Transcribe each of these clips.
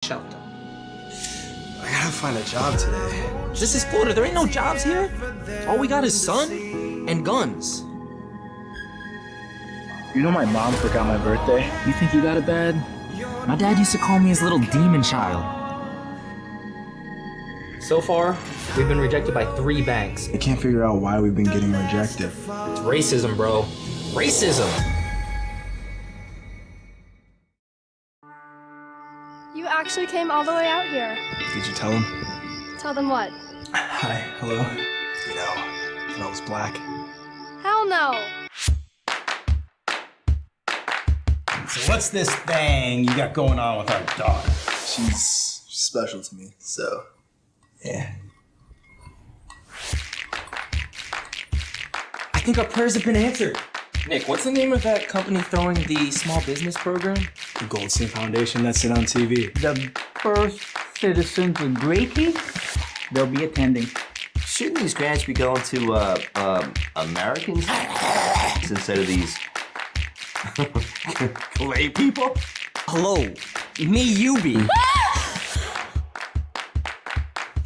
shelter. I gotta find a job today. This is Florida. There ain't no jobs here. All we got is sun and guns. You know my mom forgot my birthday? You think you got it bad? My dad used to call me his little demon child. So far, we've been rejected by 3 banks. I can't figure out why we've been getting rejected. It's racism, bro. Racism! You actually came all the way out here. Did you tell him? Tell them what? Hi, hello. You know, I was black. Hell no! So what's this thing you got going on with our daughter? She's special to me, so yeah. I think our prayers have been answered. Nick, what's the name of that company throwing the small business program? The Goldstein Foundation, that's it on TV. The first citizens of Grady, they'll be attending. Shouldn't these grants be going to Americans instead of these clay people? Hello, me, you be.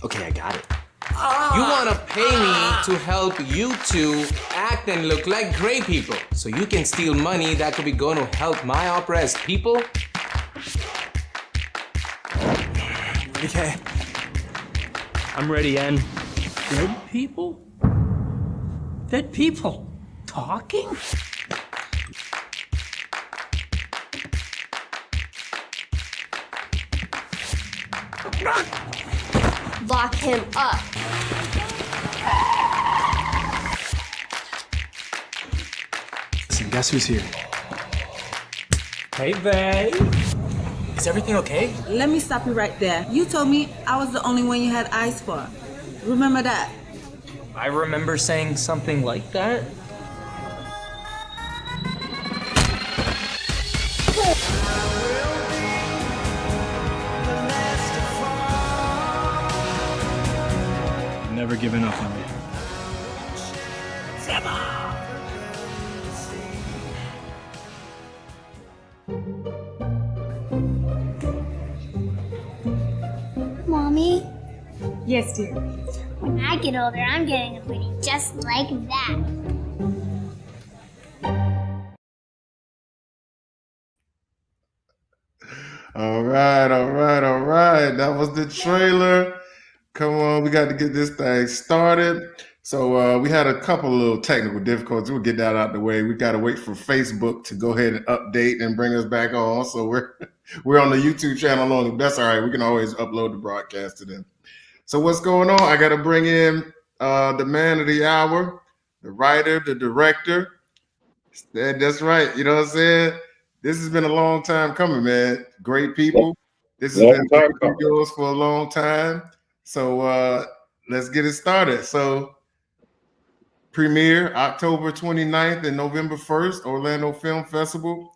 Okay, I got it. You want to pay me to help you two act and look like gray people so you can steal money that could be going to help my oppressed people? Okay. I'm ready, N. Dead people? Dead people talking? Lock him up. Listen, guess who's here? Hey, babe. Is everything okay? Let me stop you right there. You told me I was the only one you had eyes for. Remember that? I remember saying something like that. Never giving up on me. Mommy, Yes, dear. when I get older, I'm getting a booty just like that. All right. That was the trailer. Come on, we got to get this thing started. So we had a couple of little technical difficulties. We'll get that out the way. We got to wait for Facebook to go ahead and update and bring us back on. So we're on the YouTube channel only. That's all right. We can always upload the broadcast to them. So what's going on? I got to bring in the man of the hour, the writer, the director. That's right. You know what I'm saying? This has been a long time coming, man. Great people. This has been yours for a long time. So let's get it started. So premiere October 29th and November 1st, Orlando Film Festival.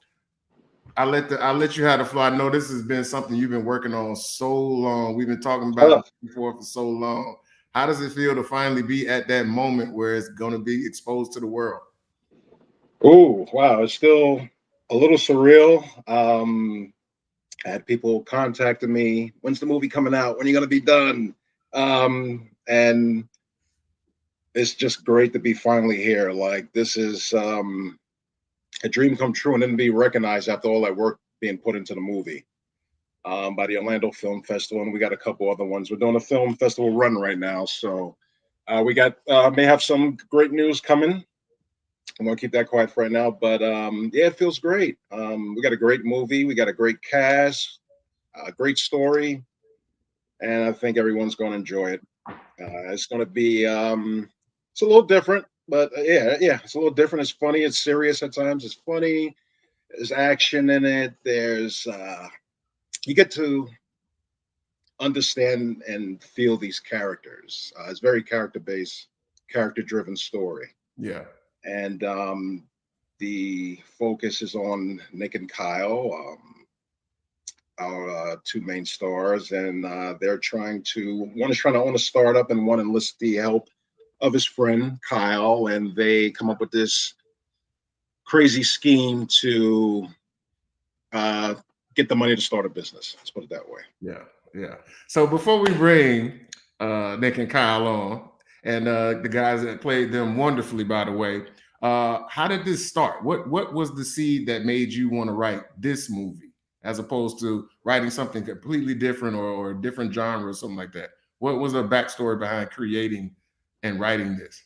I'll let you have the floor. I know this has been something you've been working on so long. We've been talking about it before for so long. How does it feel to finally be at that moment where it's going to be exposed to the world? Oh, wow. It's still a little surreal. I had people contacting me, when's the movie coming out? When are you going to be done? And it's just great to be finally here. Like, this is a dream come true and then be recognized after all that work being put into the movie by the Orlando Film Festival. And we got a couple other ones. We're doing a film festival run right now. So we got may have some great news coming. I'm gonna keep that quiet for right now, but yeah, it feels great. We got a great movie, we got a great cast, a great story, and I think everyone's gonna enjoy it. It's gonna be it's a little different, but yeah, it's a little different. It's funny, it's serious at times. It's funny. There's action in it. There's you get to understand and feel these characters. It's very character-based, character-driven story. Yeah. And the focus is on Nick and Kyle, our two main stars, and they're trying to, one is trying to own a startup and one enlists the help of his friend Kyle, and they come up with this crazy scheme to get the money to start a business. Let's put it that way. Yeah, yeah. So before we bring Nick and Kyle on, and the guys that played them wonderfully, by the way, how did this start? What was the seed that made you want to write this movie, as opposed to writing something completely different or a different genre or something like that? What was the backstory behind creating and writing this?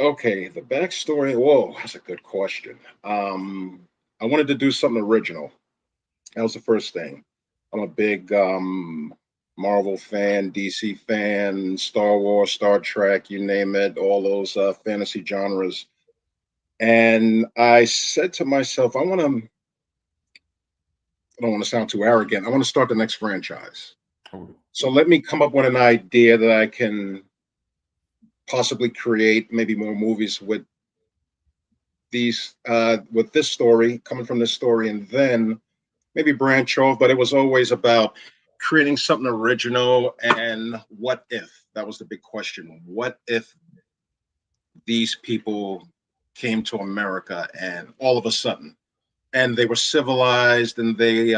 Okay, the backstory. Whoa, that's a good question. I wanted to do something original. That was the first thing. I'm a big Marvel fan, DC fan, Star Wars, Star Trek, you name it, all those fantasy genres. And I said to myself, I don't want to sound too arrogant. I want to start the next franchise. So let me come up with an idea that I can possibly create maybe more movies with these with this story, coming from this story, and then maybe branch off. But it was always about creating something original. And what if? That was the big question. What if these people came to America and all of a sudden, and they were civilized and they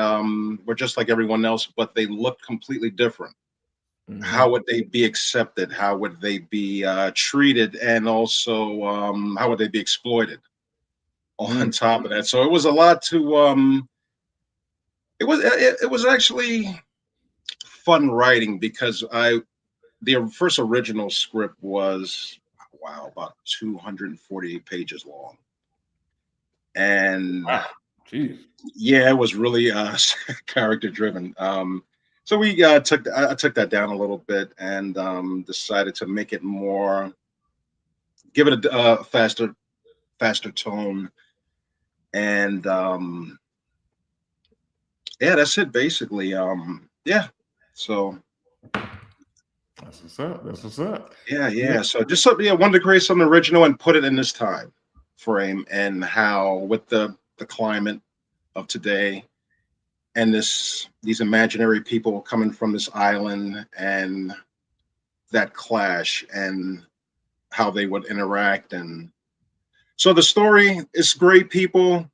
were just like everyone else, but they looked completely different? Mm-hmm. How would they be accepted? How would they be treated? And also, how would they be exploited on top of that? So it was a lot to, it was actually fun writing, because the first original script was, wow, about 248 pages long. And wow. Jeez. Yeah, it was really character driven. So we took that down a little bit and decided to make it more, give it a faster tone, and yeah, that's it basically. Yeah, so that's what's up. That's what's up. Yeah. So just something, wanted to create something original and put it in this time frame, and how with the climate of today, and these imaginary people coming from this island, and that clash, and how they would interact. And so the story is great people.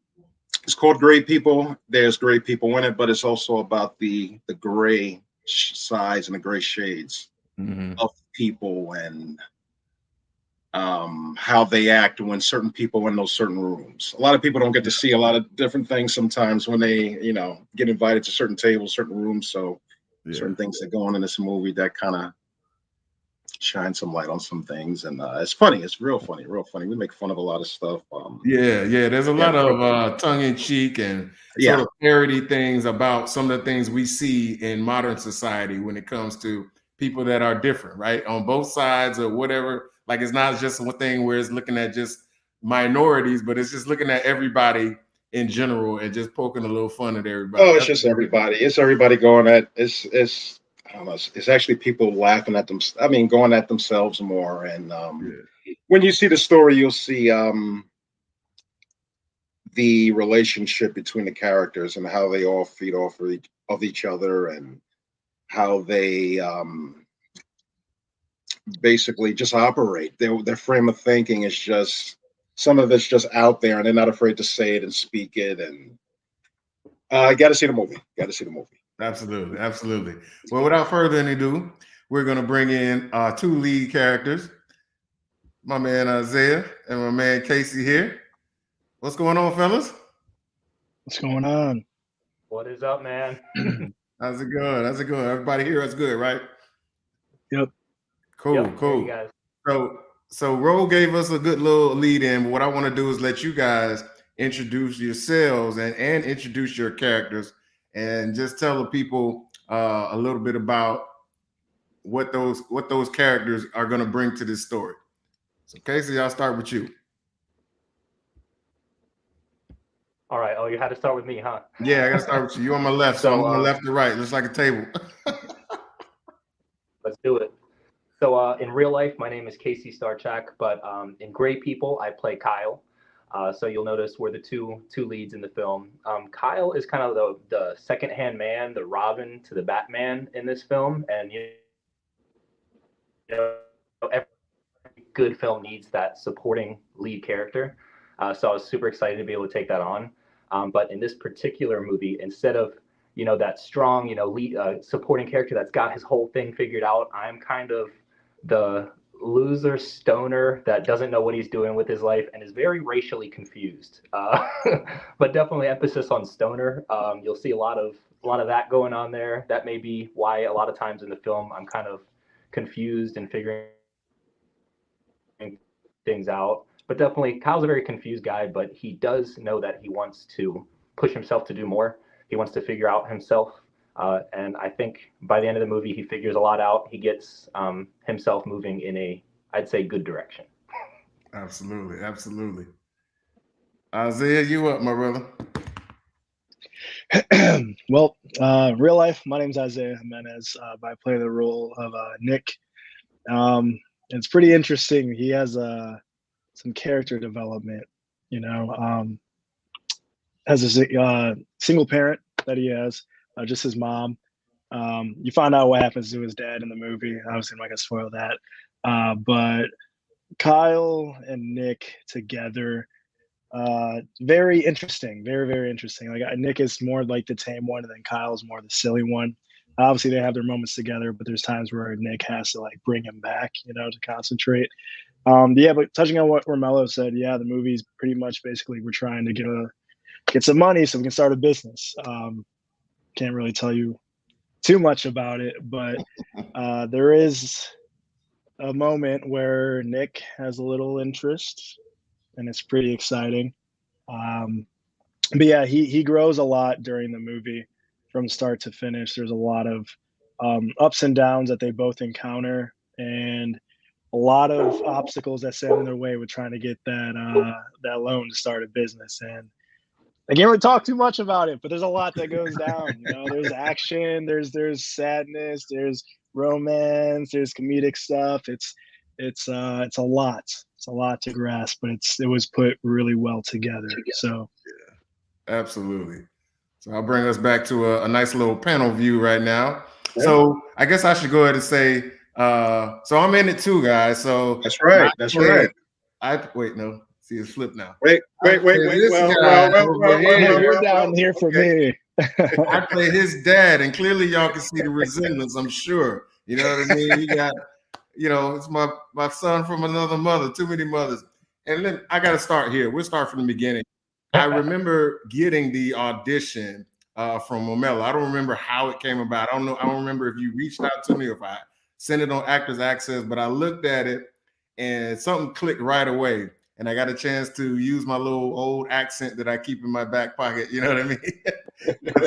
It's called Great People. There's great people in it, but it's also about the gray sides and the gray shades of people, and how they act when certain people in those certain rooms. A lot of people don't get to see a lot of different things sometimes when they, get invited to certain tables, certain rooms. So certain things that go on in this movie that kind of shine some light on some things. And it's funny. It's real funny. We make fun of a lot of stuff. There's a lot of tongue-in-cheek and sort of parody things about some of the things we see in modern society when it comes to people that are different, right? On both sides or whatever. Like, it's not just one thing where it's looking at just minorities, but it's just looking at everybody in general and just poking a little fun at everybody. Oh, it's just everybody. It's everybody going at it's I don't know. It's actually people laughing at them. I mean, going at themselves more. And when you see the story, you'll see the relationship between the characters and how they all feed off of each other, and how they basically just operate. Their frame of thinking is just, some of it's just out there, and they're not afraid to say it and speak it. And got to see the movie. Absolutely. Well, without further ado, we're going to bring in two lead characters, my man Isaiah and my man Casey here. What's going on, fellas? What's going on? What is up, man? How's it going? Everybody here is good, right? Yep. Cool. You guys. So Ro gave us a good little lead in, but what I want to do is let you guys introduce yourselves and introduce your characters, and just tell the people a little bit about what those characters are going to bring to this story. So Casey, I'll start with you. All right. Oh, you had to start with me, huh? Yeah, I got to start with you. You on my left, so I'm on my left to right. Looks like a table. Let's do it. So in real life, my name is Casey Starchak, but in Great People, I play Kyle. So you'll notice we're the two leads in the film. Kyle is kind of the second-hand man, the Robin to the Batman in this film. And every good film needs that supporting lead character. So I was super excited to be able to take that on. But in this particular movie, instead of that strong, lead, supporting character that's got his whole thing figured out. I'm kind of the loser stoner that doesn't know what he's doing with his life and is very racially confused. But definitely emphasis on stoner. You'll see a lot of that going on there. That may be why a lot of times in the film I'm kind of confused and figuring things out. But definitely Kyle's a very confused guy, but he does know that he wants to push himself to do more. He wants to figure out himself. And I think by the end of the movie, he figures a lot out. He gets himself moving in a, I'd say, good direction. Absolutely, absolutely. Isaiah, you up, my brother? Well, real life, my name's Isaiah Jimenez. I play the role of Nick. It's pretty interesting. He has some character development, has a single parent that he has, just his mom. You find out what happens to his dad in the movie. Obviously, I'm not gonna spoil that. But Kyle and Nick together, very interesting, very, very interesting. Like Nick is more like the tame one, and then Kyle's more the silly one. Obviously, they have their moments together, but there's times where Nick has to like bring him back, to concentrate. But touching on what Romello said, the movie's pretty much basically we're trying to get some money so we can start a business. Can't really tell you too much about it, but there is a moment where Nick has a little interest, and it's pretty exciting. But he grows a lot during the movie from start to finish. There's a lot of ups and downs that they both encounter, and a lot of obstacles that stand in their way with trying to get that loan to start a business. And I can't really talk too much about it, but there's a lot that goes down. There's action, there's sadness, there's romance, there's comedic stuff. It's a lot. It's a lot to grasp, but it was put really well together. So, Absolutely. So I'll bring us back to a nice little panel view right now. So I guess I should go ahead and say, so I'm in it too, guys. So that's right. That's right. No. See, it's flipped now. Wait. Well, you're down here for me. I play his dad, and clearly y'all can see the resemblance, I'm sure. You know what I mean? He got, it's my son from another mother, too many mothers. And then I got to start here. We'll start from the beginning. I remember getting the audition from Romello. I don't remember how it came about. I don't remember if you reached out to me or if I sent it on Actors Access, but I looked at it and something clicked right away. And I got a chance to use my little old accent that I keep in my back pocket. You know what I mean?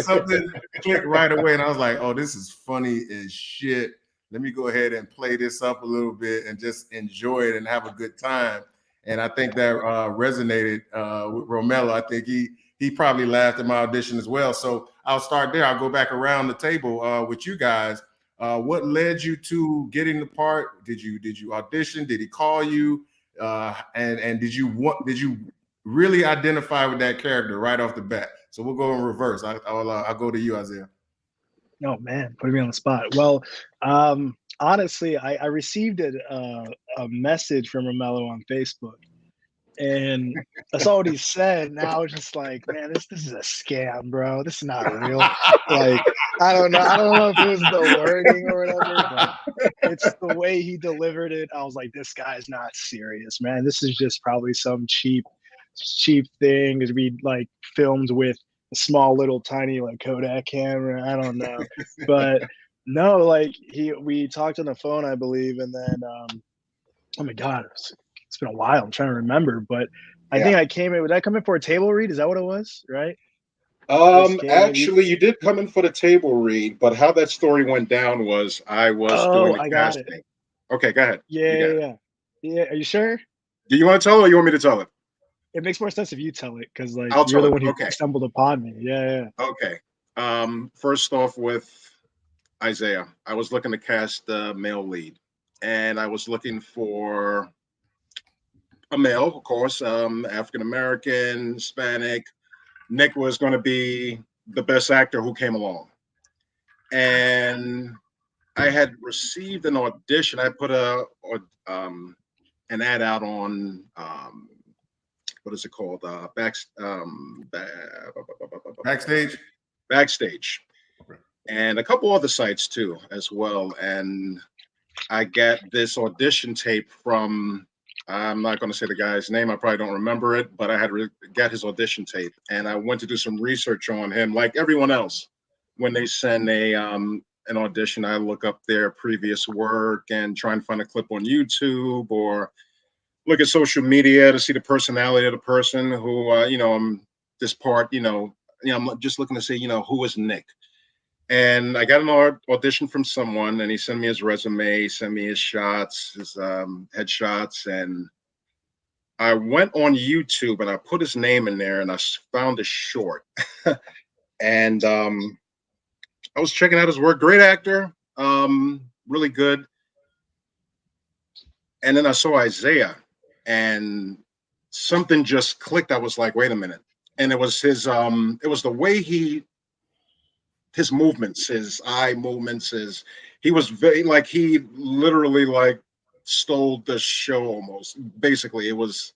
Something clicked right away. And I was like, oh, this is funny as shit. Let me go ahead and play this up a little bit and just enjoy it and have a good time. And I think that resonated with Romello. I think he probably laughed at my audition as well. So I'll start there. I'll go back around the table with you guys. What led you to getting the part? Did you audition? Did he call you? And did you really identify with that character right off the bat? So we'll go in reverse. I'll go to you, Isaiah. Oh man, putting me on the spot. Well, honestly, I received a message from Romello on Facebook, and I saw what he said, and I was just like, man, this is a scam, bro. This is not real. Like, I don't know if it was the wording or whatever, but it's the way he delivered it. I was like, this guy's not serious, man. This is just probably some cheap thing to be like filmed with a small little tiny like Kodak camera. I don't know, but no, like we talked on the phone, I believe, and then oh my god, it's been a while. I'm trying to remember, but I think I came in. Would I come in for a table read? Is that what it was? Right? Actually, you did come in for the table read, but how that story went down was I was doing the casting. Okay, go ahead. Yeah. Are you sure? Do you want to tell it or you want me to tell it? It makes more sense if you tell it, because like I'll you're the tell one it. who Okay. stumbled upon me. Yeah. Okay. First off with Isaiah, I was looking to cast the male lead, and I was looking for a male, of course, African American, Hispanic. Nick was going to be the best actor who came along, and I had received an audition. I put an ad out on what is it called? Backstage. and a couple other sites too as well. And I got this audition tape from, I'm not going to say the guy's name, I probably don't remember it, but I had got his audition tape, and I went to do some research on him, like everyone else. When they send an audition, I look up their previous work and try and find a clip on YouTube or look at social media to see the personality of the person who, this part, I'm just looking to see, who is Nick. And I got an audition from someone, and he sent me his resume, sent me his shots, his headshots, and I went on YouTube and I put his name in there, and I found a short. And I was checking out his work. Great actor, really good. And then I saw Isaiah, and something just clicked. I was like, wait a minute. And it was his, it was the way his movements, his eye movements, he was very, like, he literally like stole the show almost. Basically, it was,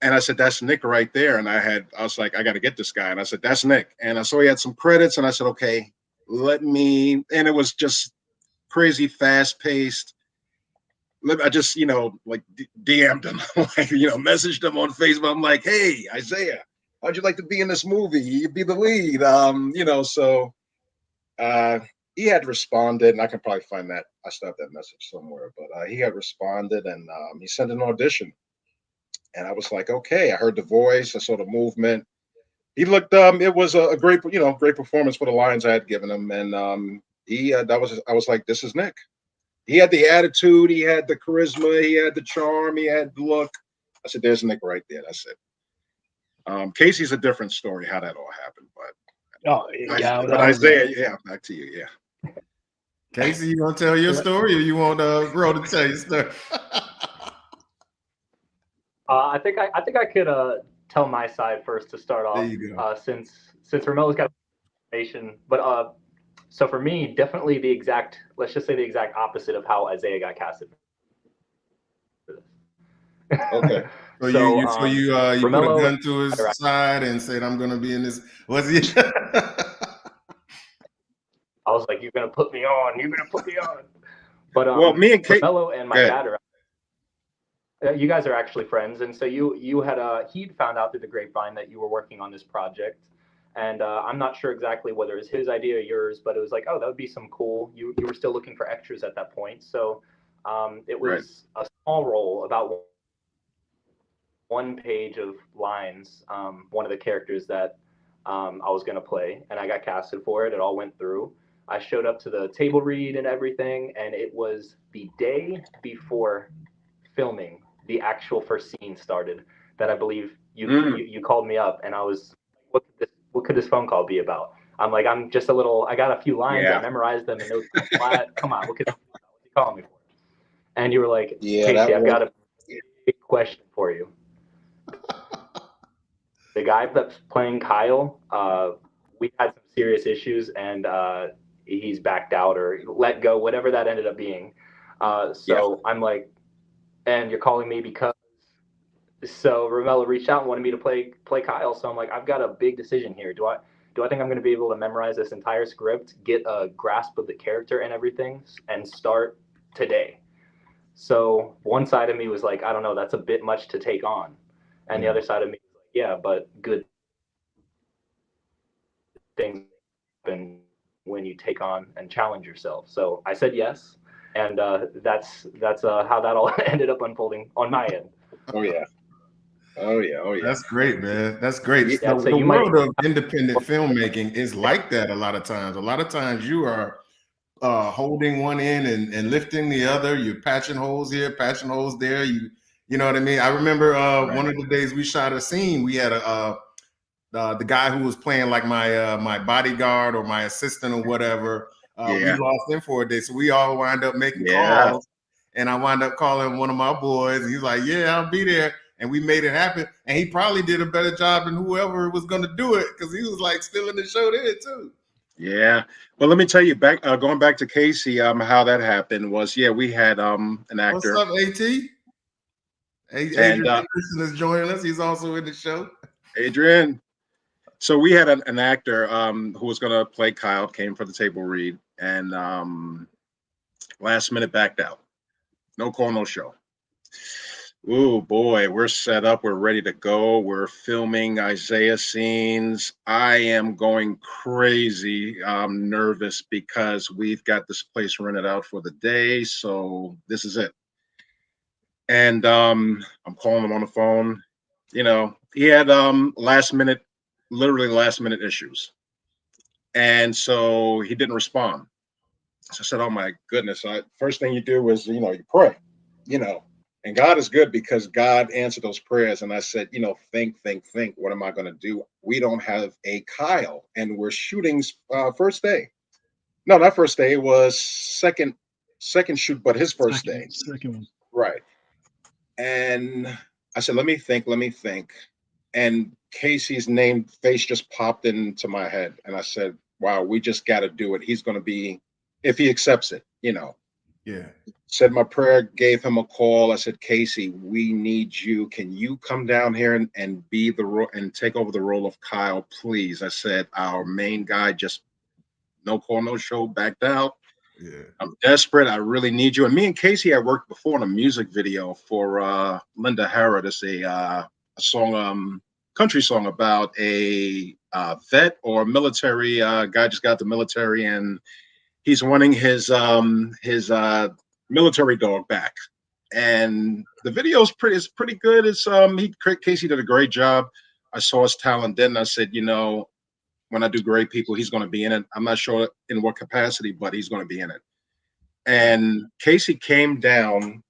and I said, that's Nick right there. And I was like, I got to get this guy. And I said, that's Nick. And I saw he had some credits, and I said, okay, and it was just crazy fast paced. I just, like DM'd him, like, messaged him on Facebook. I'm like, hey, Isaiah, how'd you like to be in this movie? You'd be the lead. So he had responded, and I can probably find that. I still have that message somewhere, but he had responded, and he sent an audition. And I was like, okay, I heard the voice, I saw the movement. He looked, it was a great, great performance for the lines I had given him. And I was like, this is Nick. He had the attitude, he had the charisma, he had the charm, he had the look. I said, there's Nick right there. That's it. Casey's a different story, how that all happened, but Isaiah, back to you, yeah. Casey, you want to tell your story, or you want Bro to tell your story? I think I could tell my side first to start off. There you go. Since Romelo's got information, but so for me, definitely let's just say the exact opposite of how Isaiah got casted. Okay. So you Romello, put a gun to his side and said, I'm going to be in this. Was he? I was like, you're going to put me on. You're going to put me on. But well, me and Romello and my dad are, you guys are actually friends. And so he'd found out through the grapevine that you were working on this project. And I'm not sure exactly whether it was his idea or yours, but it was like, oh, that would be some cool. You were still looking for extras at that point. So it was a small role, about one page of lines, one of the characters that I was going to play, and I got casted for it. It all went through. I showed up to the table read and everything, and it was the day before filming the actual first scene started that I believe you called me up, and I was, what could this phone call be about? I'm like, I got a few lines, I memorized them, and it was flat. Come on, what are you calling me for? And you were like, Casey, I've got a big question for you. The guy that's playing Kyle, we had some serious issues, and he's backed out or let go, whatever that ended up being. I'm like, and you're calling me because. So Romello reached out and wanted me to play Kyle. So I'm like, I've got a big decision here. Do I think I'm going to be able to memorize this entire script, get a grasp of the character and everything, and start today? So one side of me was like, I don't know, that's a bit much to take on. And the other side of me was like, yeah, but good things happen when you take on and challenge yourself. So I said yes. And that's how that all ended up unfolding on my end. Oh yeah. That's great, man. That's great. Yeah, the world of independent filmmaking is like that a lot of times. A lot of times you are holding one end and lifting the other. You're patching holes here, patching holes there. You know what I mean? I remember one of the days we shot a scene, we had the guy who was playing like my bodyguard or my assistant or whatever. We lost him for a day. So we all wind up making calls. And I wound up calling one of my boys. And he's like, yeah, I'll be there. And we made it happen. And he probably did a better job than whoever was going to do it, because he was like still in the show there too. Yeah. Well, let me tell you, going back to Casey, how that happened was, we had an actor. What's up, AT? Adrian Anderson is joining us. He's also in the show. Adrian. So we had an actor who was going to play Kyle, came for the table read, and last minute backed out. No call, no show. Oh boy, we're set up. We're ready to go. We're filming Isaiah scenes. I am going crazy. I'm nervous because we've got this place rented out for the day. So this is it. And I'm calling him on the phone. You know, he had literally last minute issues. And so he didn't respond. So I said, oh my goodness. First thing you do is, you pray, and God is good because God answered those prayers. And I said, think, what am I going to do? We don't have a Kyle, and we're shooting first day. No, not first day. It was second shoot, but his first day. Second one. Right. And I said, let me think. And Casey's face just popped into my head. And I said, wow, we just got to do it. He's going to be, if he accepts it, Yeah. Said my prayer, gave him a call. I said, Casey, we need you. Can you come down here and be and take over the role of Kyle, please? I said, our main guy just no call, no show, backed out. Yeah. I'm desperate. I really need you. And me and Casey had worked before in a music video for Linda Hara. That's a song, country song about a vet or military guy just got the military, and he's wanting his military dog back. And the video is pretty good. It's Casey did a great job. I saw his talent then. I said, when I do Great People, he's going to be in it. I'm not sure in what capacity, but he's going to be in it. And Casey came down.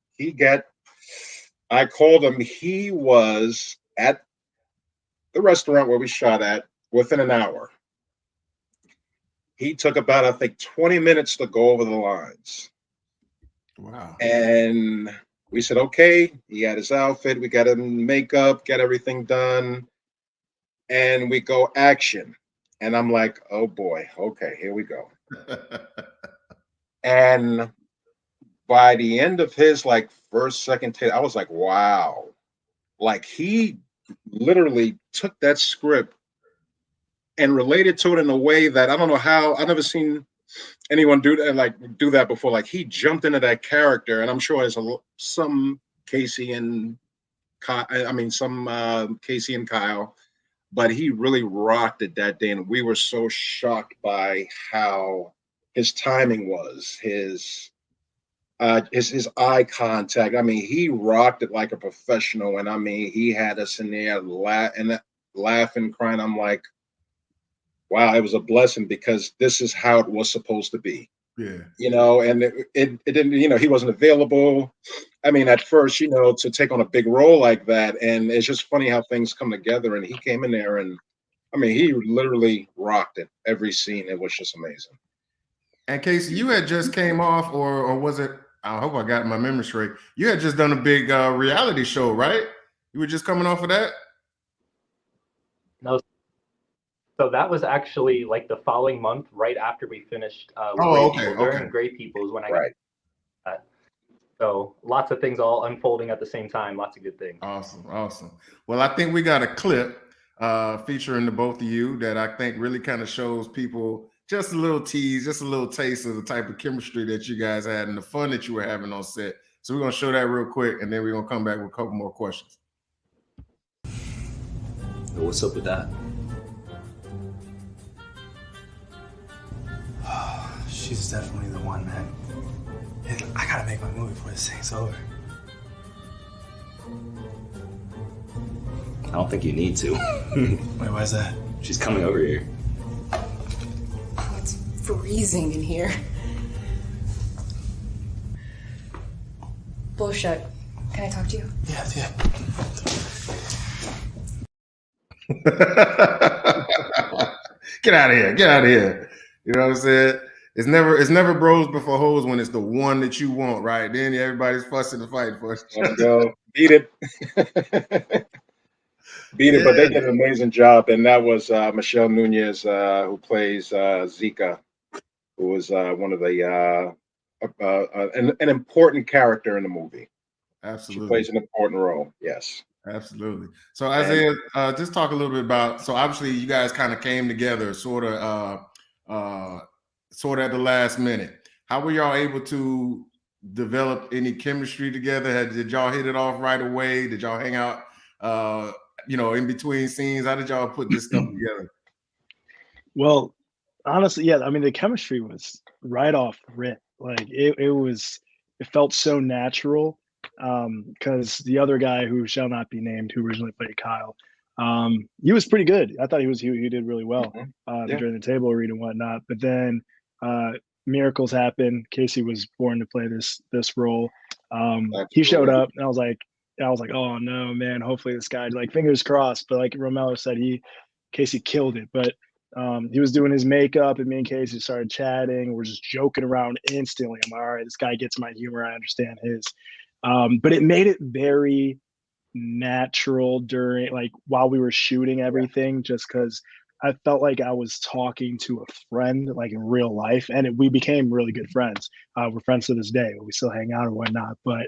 I called him. He was at the restaurant where we shot at within an hour. He took about, I think, 20 minutes to go over the lines. Wow. And we said, okay, he had his outfit. We got him makeup, got everything done. And we go action. And I'm like, oh boy, okay, here we go. And by the end of his second take, I was like, wow. Like he literally took that script and related to it in a way that I don't know how. I've never seen anyone do that before. Like he jumped into that character, and I'm sure there's some Casey and Kyle, but he really rocked it that day, and we were so shocked by how his timing was, his eye contact. I mean, he rocked it like a professional, and I mean, he had us in there laughing, crying. I'm like, wow, it was a blessing because this is how it was supposed to be. Yeah. And it didn't, he wasn't available. I mean, at first, to take on a big role like that. And it's just funny how things come together. And he came in there and, I mean, he literally rocked it. Every scene. It was just amazing. And Casey, you had just came off, or was it, I hope I got my memory straight. You had just done a big reality show, right? You were just coming off of that? No. So that was actually like the following month, right after we finished. Okay. Great People is when I got that. So lots of things all unfolding at the same time. Lots of good things. Awesome. Well, I think we got a clip featuring the both of you that I think really kind of shows people just a little tease, just a little taste of the type of chemistry that you guys had and the fun that you were having on set. So we're going to show that real quick, and then we're going to come back with a couple more questions. What's up with that? She's definitely the one, man. I gotta make my movie before this thing's over. I don't think you need to. Wait, why is that? She's coming over here. It's freezing in here. Bullshit. Can I talk to you? Yeah. Get out of here. You know what I'm saying? It's never bros before hoes when it's the one that you want, right? Then everybody's fussing and fighting for it. Beat it. But they did an amazing job. And that was Michelle Nunez, who plays Zika, who was one of the an important character in the movie. Absolutely. She plays an important role. Yes. Absolutely. So Isaiah, just talk a little bit about. So obviously, you guys kind of came together, sort of at the last minute. How were y'all able to develop any chemistry together? Did y'all hit it off right away? Did y'all hang out, in between scenes? How did y'all put this stuff together? Well, honestly, yeah. I mean, the chemistry was right off rip. Like it felt so natural. Because the other guy who shall not be named, who originally played Kyle, he was pretty good. I thought he did really well during the table read and whatnot. But then miracles happened. Casey was born to play this role. He showed up, and I was like, oh no, man. Hopefully this guy, like, fingers crossed. But like Romello said, Casey killed it. But he was doing his makeup, and me and Casey started chatting. We're just joking around instantly. I'm like, all right, this guy gets my humor. I understand his. But it made it very natural while we were shooting everything, just because I felt like I was talking to a friend, like in real life, and we became really good friends. We're friends to this day. We still hang out or whatnot, but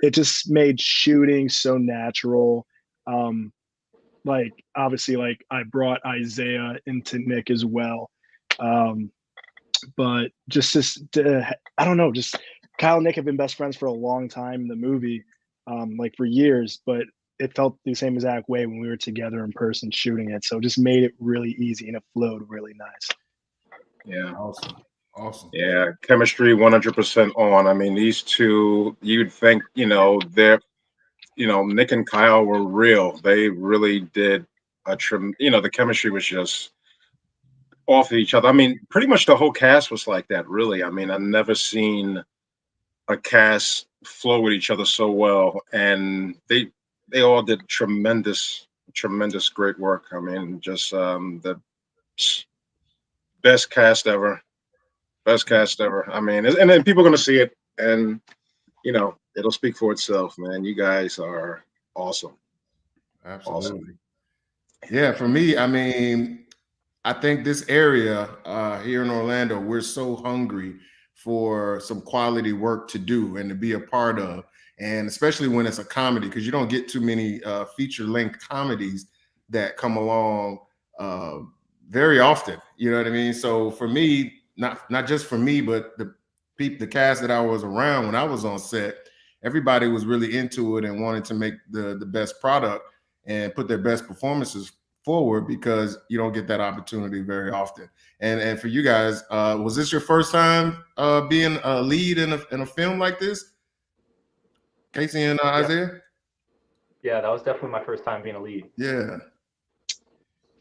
it just made shooting so natural. Like obviously, like I brought Isaiah into Nick as well, but I don't know, just. Kyle and Nick have been best friends for a long time in the movie, like for years, but it felt the same exact way when we were together in person shooting it. So it just made it really easy and it flowed really nice. Yeah. Awesome. Yeah. Chemistry 100% on. I mean, these two, you'd think, Nick and Kyle were real. They really did the chemistry was just off of each other. I mean, pretty much the whole cast was like that, really. I mean, I've never seen a cast flow with each other so well, and they all did tremendous great work. I mean, just the best cast ever. I mean, and then people are going to see it, and it'll speak for itself, man. You guys are awesome. Absolutely. Awesome. Yeah, for me, I mean, I think this area here in Orlando, we're so hungry for some quality work to do and to be a part of, and especially when it's a comedy, because you don't get too many feature-length comedies that come along very often. You know what I mean? So for me, not just for me, but the cast that I was around when I was on set, everybody was really into it and wanted to make the best product and put their best performances forward, because you don't get that opportunity very often. And for you guys, was this your first time being a lead in a film like this, Casey and Isaiah? Yeah, that was definitely my first time being a lead. Yeah.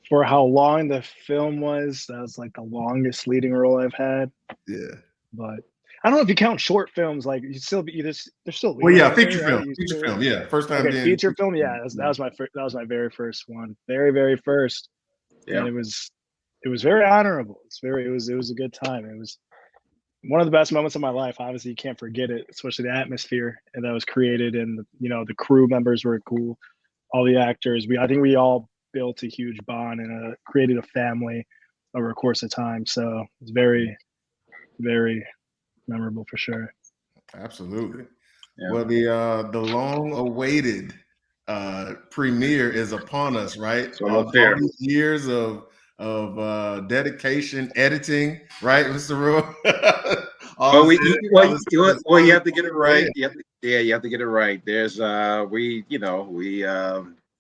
For how long the film was, that was like the longest leading role I've had. Yeah. But I don't know if you count short films, like they're still. Well, yeah, feature film, yeah, first time. Okay, feature film, yeah, that was my very first one, very first. Yeah, and it was very honorable. It was a good time. It was one of the best moments of my life. Obviously, you can't forget it, especially the atmosphere that was created, and the crew members were cool, all the actors. I think we all built a huge bond and created a family over a course of time. So it's very, very memorable for sure. Absolutely. Yeah. Well, the long-awaited premiere is upon us, right? All these years of dedication, editing, right, Mr. Roy? Well, you have to get it right. You have to get it right. There's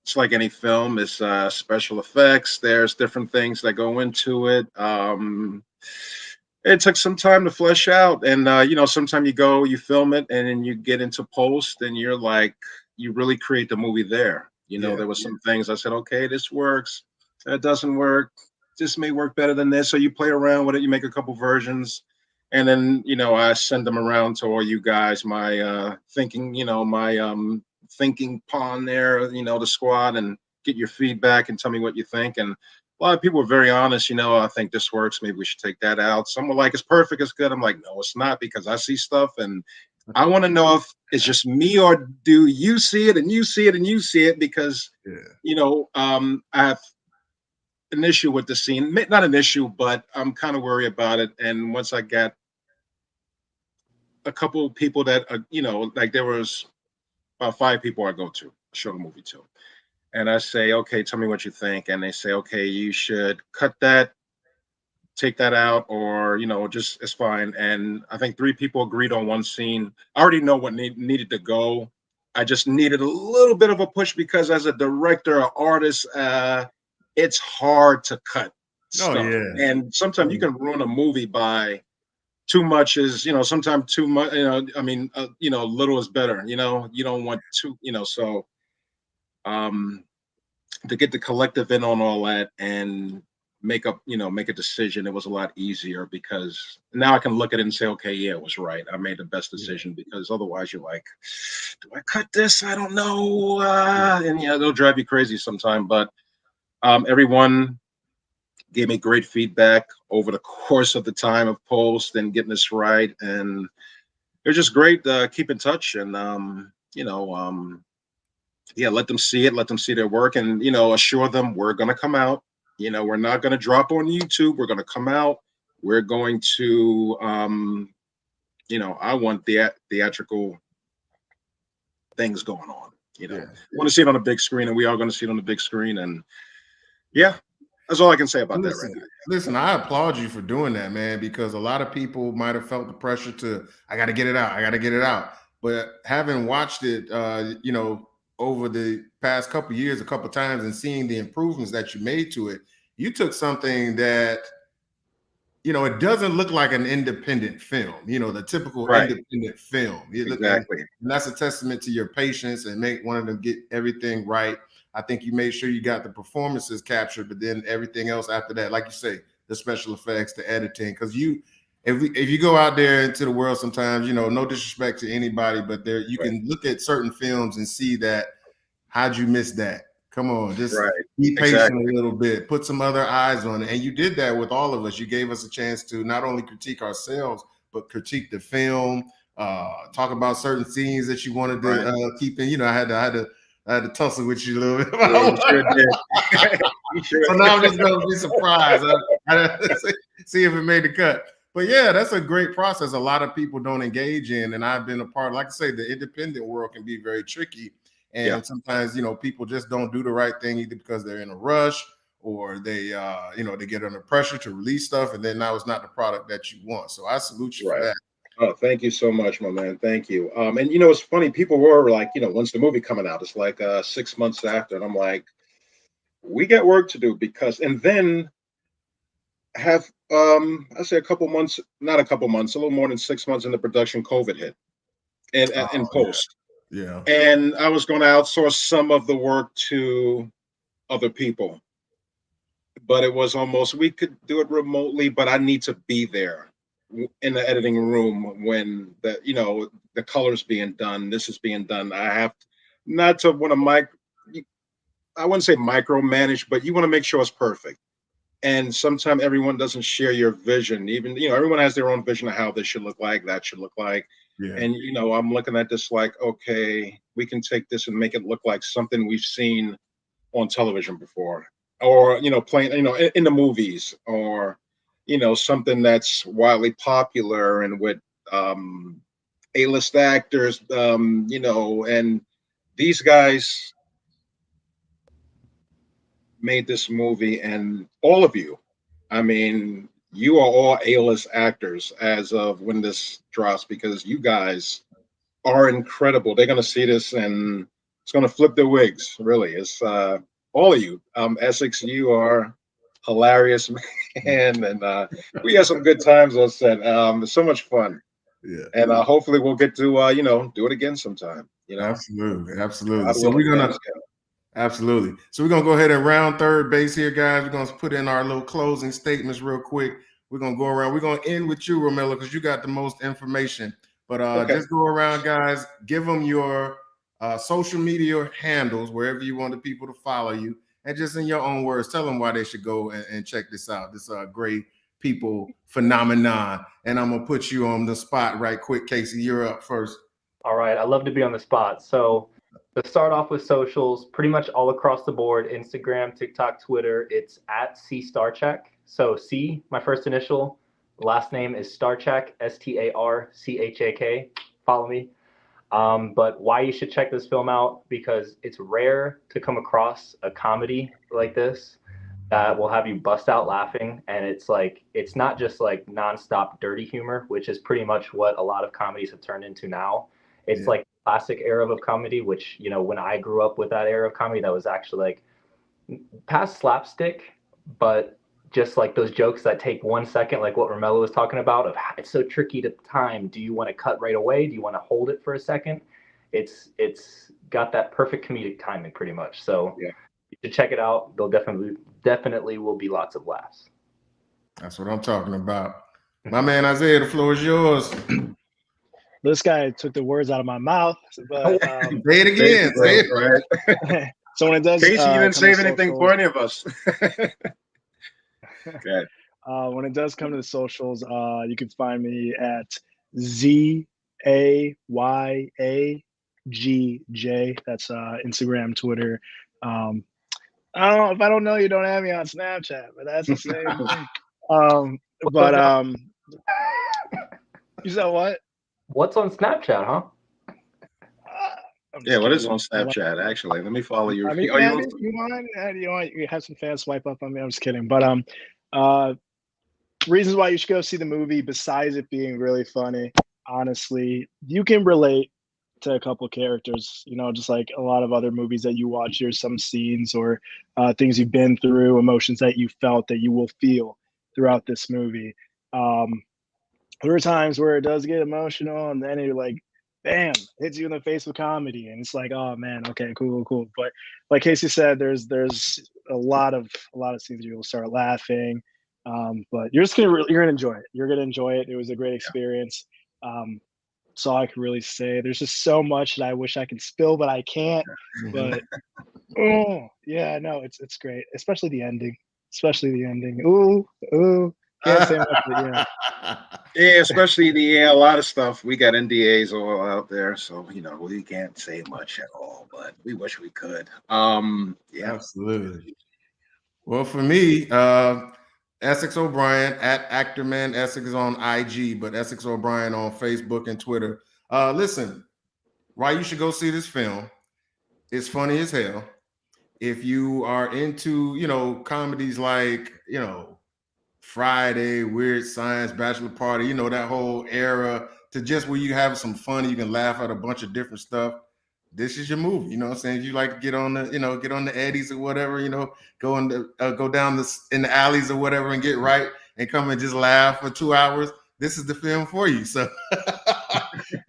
it's like any film. It's special effects. There's different things that go into it. It took some time to flesh out, and sometimes you film it, and then you get into post, and you're like, you really create the movie there. There was some things I said, okay, this works, that doesn't work, this may work better than this. So you play around with it, you make a couple versions, and then I send them around to all you guys, my thinking pond there, the squad, and get your feedback and tell me what you think. And a lot of people are very honest. I think this works. Maybe we should take that out. Some are like, it's perfect, it's good. I'm like, no, it's not, because I see stuff, and I want to know if it's just me, or do you see it and you see it and you see it? Because I have an issue with the scene. Not an issue, but I'm kind of worried about it. And once I got a couple of people that like there was about 5 people I go to. show the movie to. And I say, okay, tell me what you think. And they say, okay, you should cut that, take that out, or just it's fine. And I think 3 people agreed on one scene. I already know what needed to go. I just needed a little bit of a push because as a director, or artist, it's hard to cut stuff. And sometimes you can ruin a movie by too much is, sometimes too much, little is better, you don't want too, so to get the collective in on all that and make a decision, it was a lot easier because now I can look at it and say, okay, yeah, it was right. I made the best decision, because otherwise you're like, do I cut this? I don't know. And they'll drive you crazy sometime, but everyone gave me great feedback over the course of the time of post and getting this right. And it was just great. Keep in touch and, let them see it, let them see their work, and, assure them we're going to come out. We're not going to drop on YouTube. We're going to come out. We're going to, I want theatrical things going on. I want to see it on a big screen, and we are going to see it on the big screen. And yeah, that's all I can say about that right now. Listen, I applaud you for doing that, man, because a lot of people might have felt the pressure to, I got to get it out. I got to get it out. But having watched it, over the past couple of years, a couple of times, and seeing the improvements that you made to it, you took something that, it doesn't look like an independent film, the typical independent film. Exactly. And that's a testament to your patience and wanting to get everything right. I think you made sure you got the performances captured, but then everything else after that, like you say, the special effects, the editing, because if you go out there into the world sometimes, no disrespect to anybody, but you can look at certain films and see that, how'd you miss that? Come on, just be patient a little bit, put some other eyes on it. And you did that with all of us. You gave us a chance to not only critique ourselves, but critique the film, talk about certain scenes that you wanted to keep in. I had to tussle with you a little bit. Yeah, you sure did. You sure so now I'm just going to be surprised. I see if it made the cut. But yeah, that's a great process. A lot of people don't engage in, and I've been a part. Like I say, the independent world can be very tricky, and sometimes people just don't do the right thing either because they're in a rush or they they get under pressure to release stuff, and then now it's not the product that you want. So I salute you for that. Oh, thank you so much, my man. Thank you. And it's funny. People were like, when's the movie coming out? It's like 6 months after, and I'm like, we got work to do and then have I say a couple months, not a couple months, a little more than 6 months into production, COVID hit, and in post. Yeah. And I was going to outsource some of the work to other people, but it was almost, we could do it remotely, but I need to be there in the editing room when the color's being done, this is being done. I have not to want to I wouldn't say micromanage, but you want to make sure it's perfect. And sometimes everyone doesn't share your vision. Even, everyone has their own vision of how this should look like, that should look like. Yeah. And, I'm looking at this like, okay, we can take this and make it look like something we've seen on television before, or, playing, in the movies, or, something that's widely popular and with A-list actors, and these guys made this movie, and all of you, I mean, you are all A-list actors as of when this drops, because you guys are incredible. They're going to see this and it's going to flip their wigs. Really, it's all of you. Essex, you are hilarious, man, and we had some good times on set. It's so much fun. Yeah. And hopefully we'll get to do it again sometime. Absolutely. So we're gonna. Absolutely. So we're going to go ahead and round third base here, guys. We're going to put in our little closing statements real quick. We're going to go around. We're going to end with you, Romello, because you got the most information. But just go around, guys. Give them your social media handles, wherever you want the people to follow you. And just in your own words, tell them why they should go and check this out. This great people phenomenon. And I'm going to put you on the spot right quick. Casey, you're up first. All right. I love to be on the spot. So to start off with socials, pretty much all across the board, Instagram, TikTok, Twitter, it's at CStarCheck. So C, my first initial, last name is Starchak, STARCHAK. Follow me. But why you should check this film out, because it's rare to come across a comedy like this that will have you bust out laughing. And it's like, it's not just like nonstop dirty humor, which is pretty much what a lot of comedies have turned into now. It's like classic era of comedy, which, you know, when I grew up with that era of comedy, that was actually like past slapstick, but just like those jokes that take 1 second, like what Romello was talking about, of it's so tricky to time. Do you want to cut right away? Do you want to hold it for a second? It's got that perfect comedic timing pretty much. So you should check it out. There'll definitely will be lots of laughs. That's what I'm talking about. My man Isaiah, the floor is yours. This guy took the words out of my mouth. But, say it again. Say it. Right. So when it does, Casey, you didn't save come to anything for any of us. Okay. When it does come to the socials, you can find me at ZAYAGJ. That's Instagram, Twitter. I don't know if I don't know you, don't have me on Snapchat, but that's the same thing. You said what? What's on Snapchat, huh? Yeah, what is on Snapchat? Actually, let me follow you. I mean, you have some fans swipe up on me. I'm just kidding. But reasons why you should go see the movie, besides it being really funny, honestly, you can relate to a couple characters. You know, just like a lot of other movies that you watch. There's some scenes or things you've been through, emotions that you felt that you will feel throughout this movie. There are times where it does get emotional, and then you're like, bam, hits you in the face with comedy, and it's like, oh man, okay, cool. But like Casey said, there's a lot of scenes you'll start laughing, but you're gonna enjoy it. You're gonna enjoy it. It was a great experience. That's all I can really say. There's just so much that I wish I could spill, but I can't. But oh yeah, no, it's great, especially the ending. Ooh. Can't say much, but yeah. Yeah, especially a lot of stuff. We got NDAs all out there, so you know we can't say much at all. But we wish we could. Yeah, absolutely. Well, for me, Essex O'Brien at Actorman. Essex is on IG, but Essex O'Brien on Facebook and Twitter. Listen, why you should go see this film? It's funny as hell. If you are into, you know, comedies like, you know, Friday, Weird Science, Bachelor Party, you know, that whole era, to just where you have some fun, you can laugh at a bunch of different stuff. This is your movie, you know what I'm saying? If you like to get on the Eddies or whatever, you know, go down in the alleys or whatever and get right and come and just laugh for 2 hours. This is the film for you. So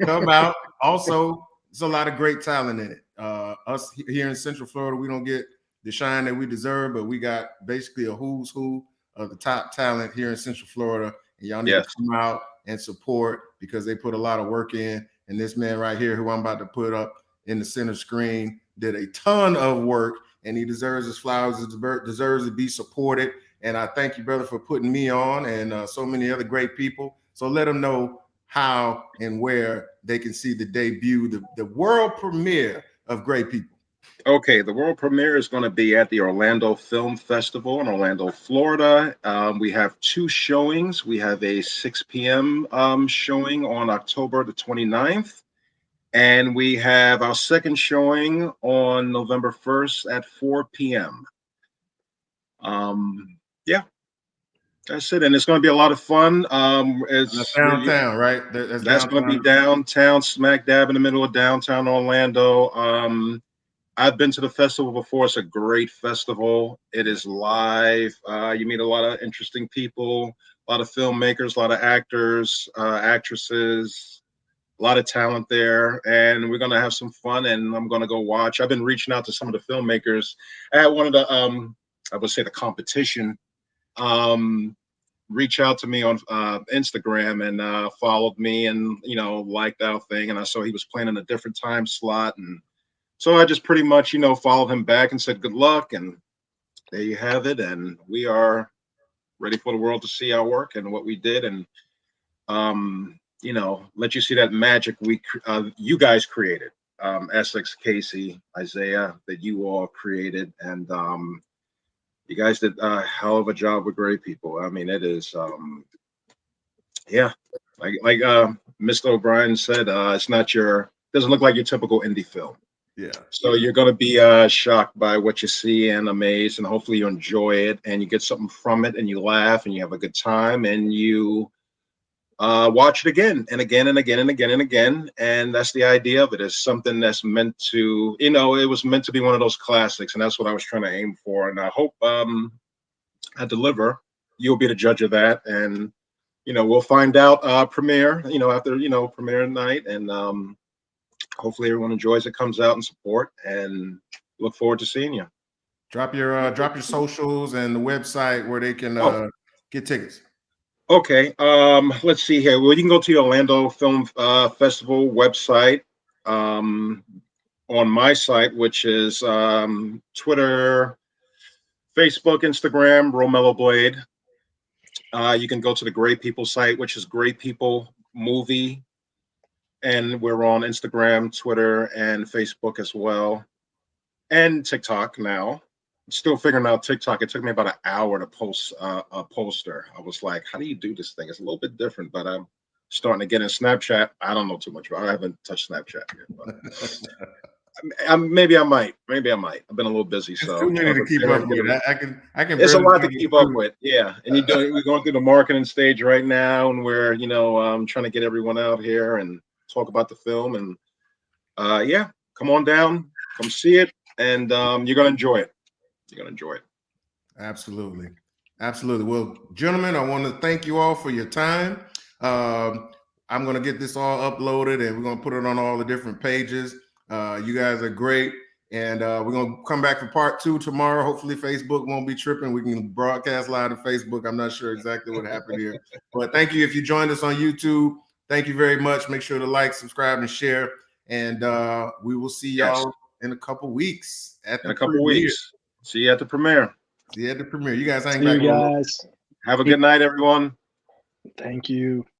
come out. Also, there's a lot of great talent in it. Us here in Central Florida, we don't get the shine that we deserve, but we got basically a who's who of the top talent here in Central Florida, and y'all need to come out and support, because they put a lot of work in. And this man right here, who I'm about to put up in the center screen, did a ton of work, and he deserves his flowers. He deserves to be supported. And I thank you, brother, for putting me on, and so many other great people. So let them know how and where they can see the debut, the world premiere of Great People. Okay, the world premiere is going to be at the Orlando Film Festival in Orlando, Florida. We have 2 showings. We have a 6 p.m. Showing on October the 29th. And we have our second showing on November 1st at 4 p.m. Yeah, that's it. And it's going to be a lot of fun. It's downtown, right? That's going to be downtown, smack dab in the middle of downtown Orlando. I've been to the festival before. It's a great festival. It is live. You meet a lot of interesting people, a lot of filmmakers, a lot of actors, actresses, a lot of talent there. And we're going to have some fun, and I'm going to go watch. I've been reaching out to some of the filmmakers. I had one of the, I would say the competition, reach out to me on Instagram and followed me and, you know, liked our thing. And I saw he was playing in a different time slot. And so I just pretty much, you know, followed him back and said, good luck. And there you have it. And we are ready for the world to see our work and what we did. And, you know, let you see that magic you guys created. Essex, Casey, Isaiah, that you all created. And you guys did a hell of a job with Great People. I mean, it is, yeah, like Mr. O'Brien said, it's not your doesn't look like your typical indie film. Yeah. So you're going to be shocked by what you see and amazed, and hopefully you enjoy it and you get something from it and you laugh and you have a good time and you watch it again and again and again and again and again. And that's the idea of it. It's something that's meant to, it was meant to be one of those classics, and that's what I was trying to aim for. And I hope I deliver. You'll be the judge of that, and we'll find out premiere, after premiere night, and hopefully everyone enjoys it, comes out and support, and look forward to seeing you. Drop your socials and the website where they can get tickets. Okay, let's see here. Well, you can go to the Orlando Film Festival website, on my site, which is Twitter, Facebook, Instagram, Romello Blade. You can go to the Great People site, which is Great People Movie, and we're on Instagram, Twitter, and Facebook as well, and TikTok now. Still figuring out TikTok. It took me about an hour to post a poster. I was like, how do you do this thing? It's a little bit different, but I'm starting to get in Snapchat. I don't know too much about it. I haven't touched Snapchat yet, but maybe I might. I've been a little busy, so too many to keep up with. I can. It's a lot to keep up with. Yeah, and we're going through the marketing stage right now, and we're trying to get everyone out here and talk about the film. And yeah, come on down, come see it, and you're gonna enjoy it. You're gonna enjoy it. Absolutely. Well, gentlemen, I want to thank you all for your time. I'm gonna get this all uploaded, and we're gonna put it on all the different pages. You guys are great, and we're gonna come back for part 2 tomorrow. Hopefully Facebook won't be tripping. We can broadcast live to Facebook. I'm not sure exactly what happened here, but thank you if you joined us on YouTube. Thank you very much. Make sure to like, subscribe, and share, and we will see y'all in a couple weeks See you at the premiere. See you at the premiere. You guys hang See back. you guys. Have a good night, everyone. Thank you.